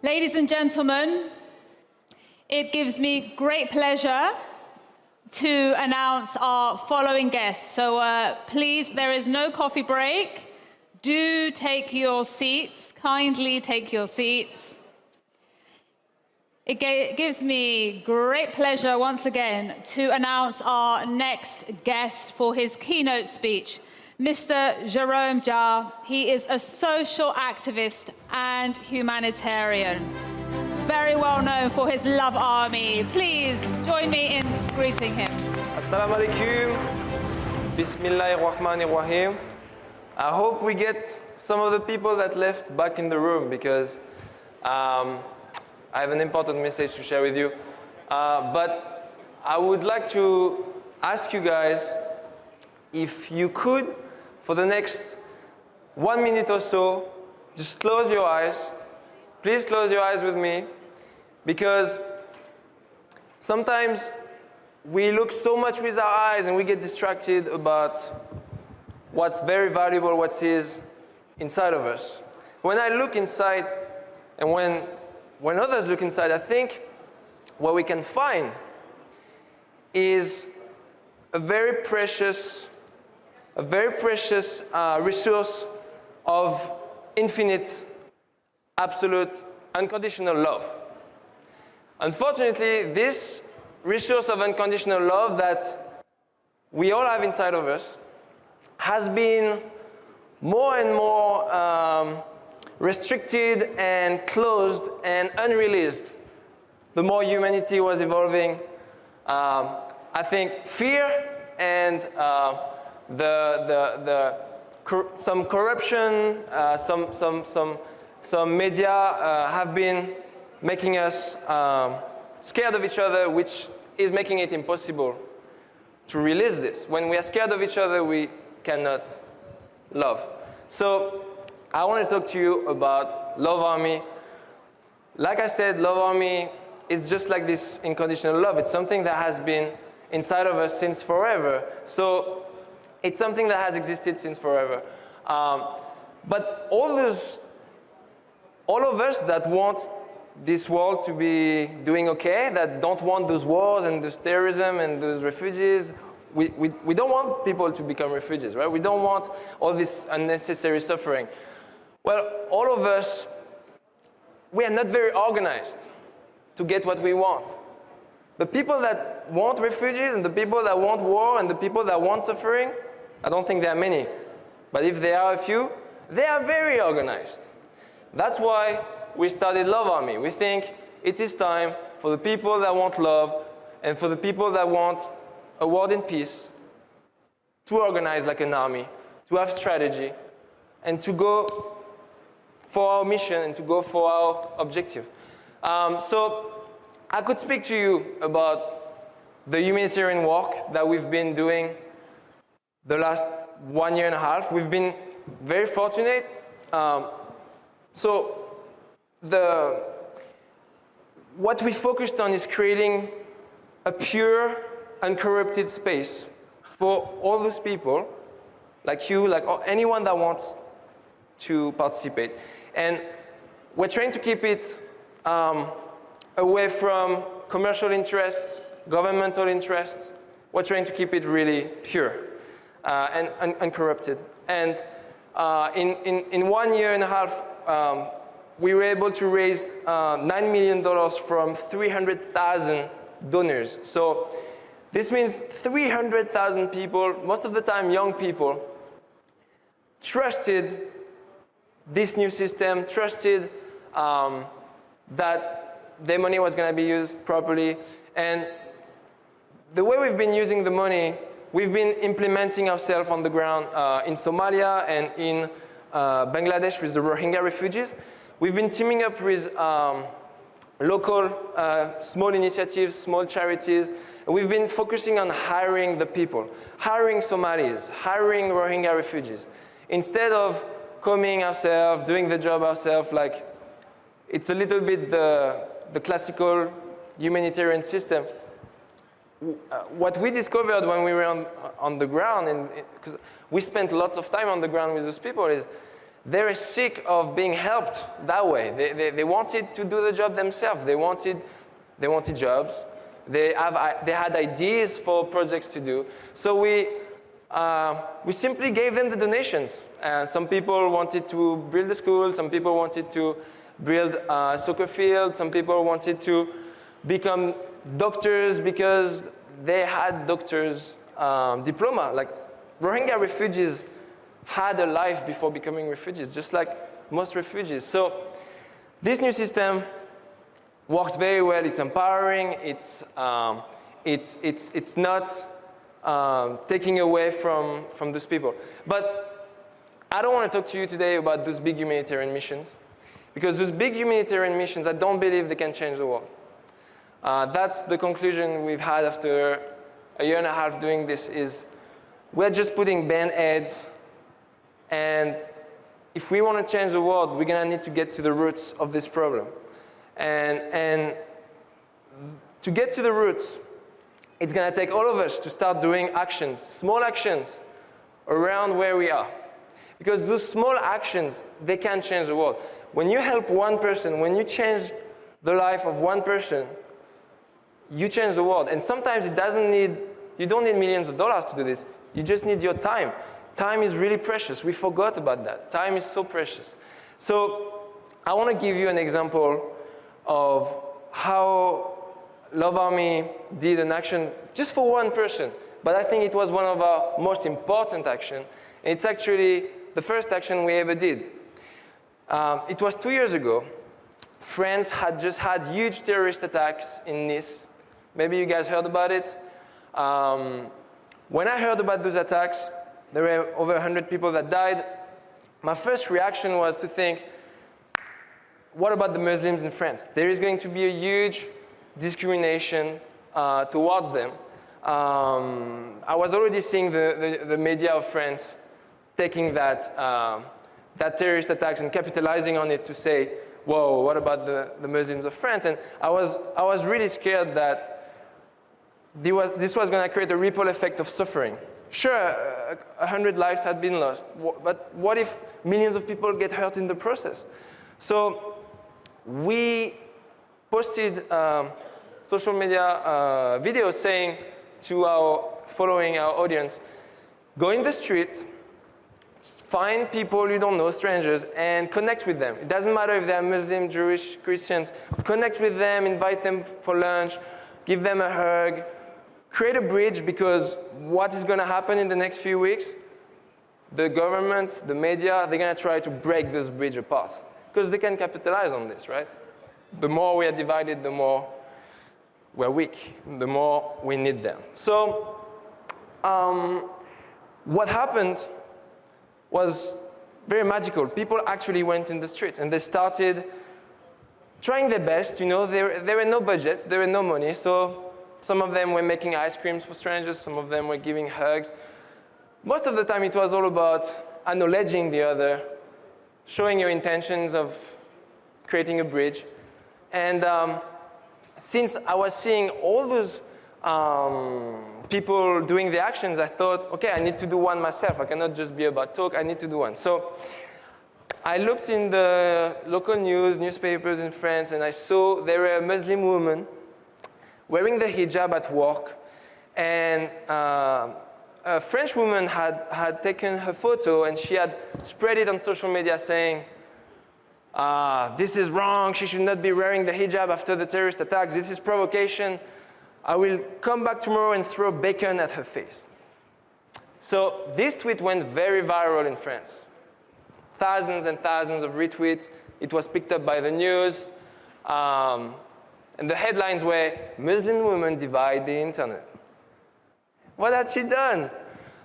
Ladies and gentlemen, it gives me great pleasure to announce our following guests. So please, there is no coffee break. Do take your seats, kindly take your seats. It gives me great pleasure once again to announce our next guest for his keynote speech, Mr. Jerome Jarre. He is a social activist and humanitarian, very well known for his Love Army. Please join me in greeting him. Assalamu alaikum. Bismillahirrahmanirrahim. I hope we get some of the people that left back in the room because I have an important message to share with you. But I would like to ask you guys if you could, for the next 1 minute or so, just close your eyes. Please close your eyes with me, because sometimes we look so much with our eyes and we get distracted about what's very valuable, what is inside of us. When I look inside, and when others look inside, I think what we can find is a very precious resource of infinite, absolute, unconditional love. Unfortunately, this resource of unconditional love that we all have inside of us has been more and more restricted and closed and unreleased the more humanity was evolving. I think fear and some corruption, some media have been making us scared of each other, which is making it impossible to release this. When we are scared of each other, we cannot love. So I want to talk to you about Love Army. Like I said, Love Army is just like this unconditional love. It's something that has been inside of us since forever. So it's something that has existed since forever. But all of us that want this world to be doing okay, that don't want those wars and those terrorism and those refugees, we don't want people to become refugees, right? We don't want all this unnecessary suffering. Well, all of us, we are not very organized to get what we want. The people that want refugees and the people that want war and the people that want suffering, I don't think there are many. But if there are a few, they are very organized. That's why we started Love Army. We think it is time for the people that want love and for the people that want a world in peace to organize like an army, to have strategy, and to go for our mission and to go for our objective. So I could speak to you about the humanitarian work that we've been doing the last 1.5 years. We've been very fortunate. What we focused on is creating a pure, uncorrupted space for all those people, like you, like anyone that wants to participate. And we're trying to keep it away from commercial interests, governmental interests. We're trying to keep it really pure and uncorrupted. And in 1.5 years, we were able to raise $9 million from 300,000 donors. So this means 300,000 people, most of the time young people, trusted this new system, trusted that their money was going to be used properly. And the way we've been using the money, we've been implementing ourselves on the ground in Somalia and in Bangladesh with the Rohingya refugees. We've been teaming up with local small initiatives, small charities. We've been focusing on hiring the people, hiring Somalis, hiring Rohingya refugees. Instead of coming ourselves, doing the job ourselves, like it's a little bit the classical humanitarian system. What we discovered when we were on the ground, and because we spent lots of time on the ground with those people, is Very sick of being helped that way. They wanted to do the job themselves. They wanted jobs. They had ideas for projects to do. So we simply gave them the donations. Some people wanted to build a school. Some people wanted to build a soccer field. Some people wanted to become doctors because they had doctors' diploma. Like Rohingya refugees had a life before becoming refugees, just like most refugees. So this new system works very well. It's empowering. It's not taking away from those people. But I don't want to talk to you today about those big humanitarian missions, because those big humanitarian missions, I don't believe they can change the world. That's the conclusion we've had after a year and a half doing this, is we're just putting band-aids, and if we want to change the world, we're going to need to get to the roots of this problem. And to get to the roots, it's going to take all of us to start doing actions, small actions, around where we are. Because those small actions, they can change the world. When you help one person, when you change the life of one person, you change the world. And sometimes you don't need millions of dollars to do this. You just need your time. Time is really precious. We forgot about that. Time is so precious. So I want to give you an example of how Love Army did an action just for one person. But I think it was one of our most important actions. And it's actually the first action we ever did. It was 2 years ago. France had just had huge terrorist attacks in Nice. Maybe you guys heard about it. When I heard about those attacks, there were over 100 people that died. My first reaction was to think, what about the Muslims in France? There is going to be a huge discrimination towards them. I was already seeing the media of France taking that terrorist attacks and capitalizing on it to say, whoa, what about the Muslims of France? And I was really scared that this was going to create a ripple effect of suffering. Sure, 100 lives had been lost, but what if millions of people get hurt in the process? So we posted social media videos saying to our audience, go in the streets, find people you don't know, strangers, and connect with them. It doesn't matter if they're Muslim, Jewish, Christians. Connect with them, invite them for lunch, give them a hug, create a bridge, because what is going to happen in the next few weeks, the government, the media, they're going to try to break this bridge apart, because they can capitalize on this, right? The more we are divided, the more we're weak, the more we need them. So what happened was very magical. People actually went in the streets, and they started trying their best. You know, there were no budgets, there were no money, so some of them were making ice creams for strangers, some of them were giving hugs. Most of the time it was all about acknowledging the other, showing your intentions of creating a bridge. And since I was seeing all those people doing the actions, I thought, okay, I need to do one myself. I cannot just be about talk, I need to do one. So I looked in the local newspapers in France, and I saw there were a Muslim woman wearing the hijab at work, and a French woman had taken her photo, and she had spread it on social media saying, this is wrong, she should not be wearing the hijab after the terrorist attacks, this is provocation, I will come back tomorrow and throw bacon at her face. So this tweet went very viral in France. Thousands and thousands of retweets, it was picked up by the news, and the headlines were, Muslim women divide the internet. What had she done?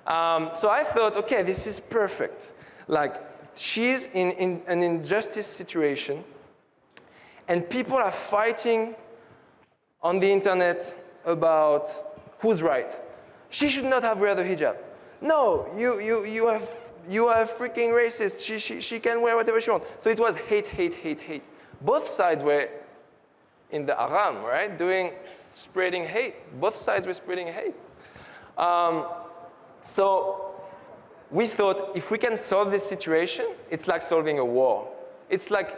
So I thought, okay, this is perfect. Like, she's in an injustice situation, and people are fighting on the internet about who's right. She should not have wear the hijab. No, you are freaking racist. She can wear whatever she wants. So it was hate, hate, hate, hate. Both sides were in the haram, right? Spreading hate. Both sides were spreading hate. So we thought if we can solve this situation, it's like solving a war. It's like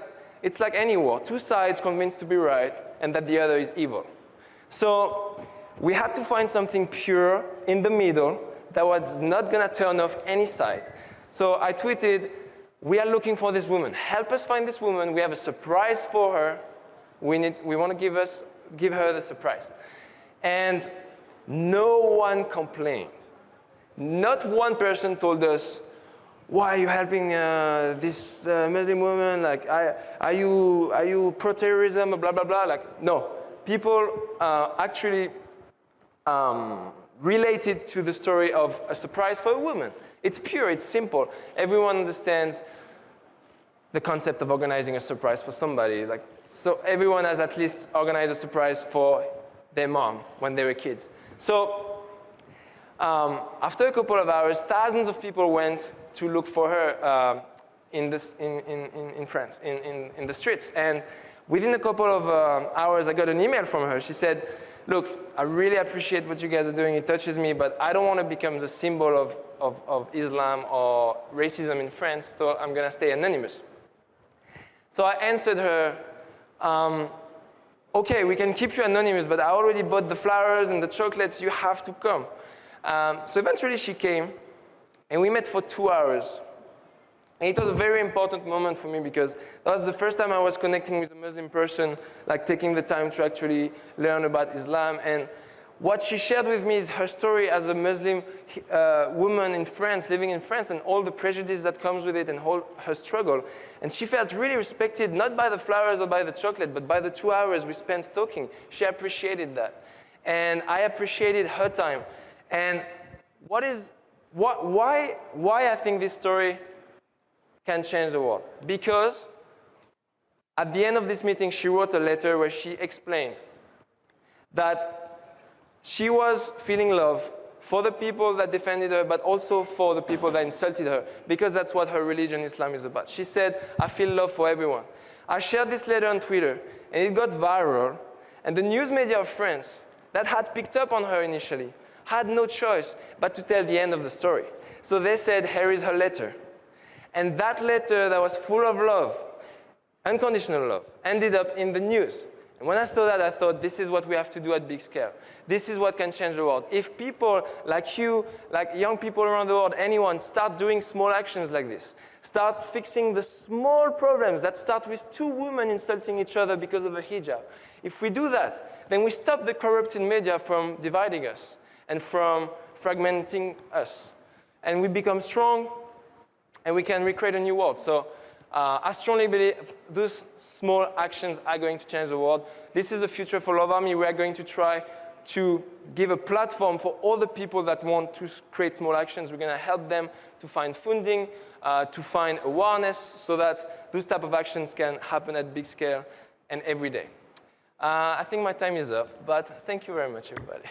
any war. Two sides convinced to be right and that the other is evil. So we had to find something pure in the middle that was not going to turn off any side. So I tweeted, we are looking for this woman. Help us find this woman. We have a surprise for her. We want to give her the surprise. And no one complained. Not one person told us, why are you helping this Muslim woman? Like, are you pro-terrorism, blah, blah, blah? Like, no. People actually related to the story of a surprise for a woman. It's pure, it's simple. Everyone understands the concept of organizing a surprise for somebody. Like, so everyone has at least organized a surprise for their mom when they were kids. So after a couple of hours, thousands of people went to look for her in France, in the streets. And within a couple of hours, I got an email from her. She said, look, I really appreciate what you guys are doing. It touches me, but I don't want to become the symbol of Islam or racism in France, so I'm going to stay anonymous. So I answered her, okay, we can keep you anonymous, but I already bought the flowers and the chocolates. You have to come. So eventually she came, and we met for 2 hours. And it was a very important moment for me because that was the first time I was connecting with a Muslim person, like taking the time to actually learn about Islam. And what she shared with me is her story as a Muslim woman in France, living in France, and all the prejudice that comes with it and her struggle. And she felt really respected, not by the flowers or by the chocolate, but by the 2 hours we spent talking. She appreciated that. And I appreciated her time. And why I think this story can change the world? Because at the end of this meeting, she wrote a letter where she explained that she was feeling love for the people that defended her, but also for the people that insulted her, because that's what her religion, Islam, is about. She said, I feel love for everyone. I shared this letter on Twitter, and it got viral, and the news media of France that had picked up on her initially had no choice but to tell the end of the story. So they said, here is her letter. And that letter that was full of love, unconditional love, ended up in the news. And when I saw that, I thought, this is what we have to do at big scale. This is what can change the world. If people like you, like young people around the world, anyone, start doing small actions like this, start fixing the small problems that start with two women insulting each other because of a hijab. If we do that, then we stop the corrupted media from dividing us and from fragmenting us. And we become strong, and we can recreate a new world. So I strongly believe those small actions are going to change the world. This is the future for Love Army. We are going to try to give a platform for all the people that want to create small actions. We're going to help them to find funding, to find awareness, so that those type of actions can happen at big scale and every day. I think my time is up, but thank you very much, everybody.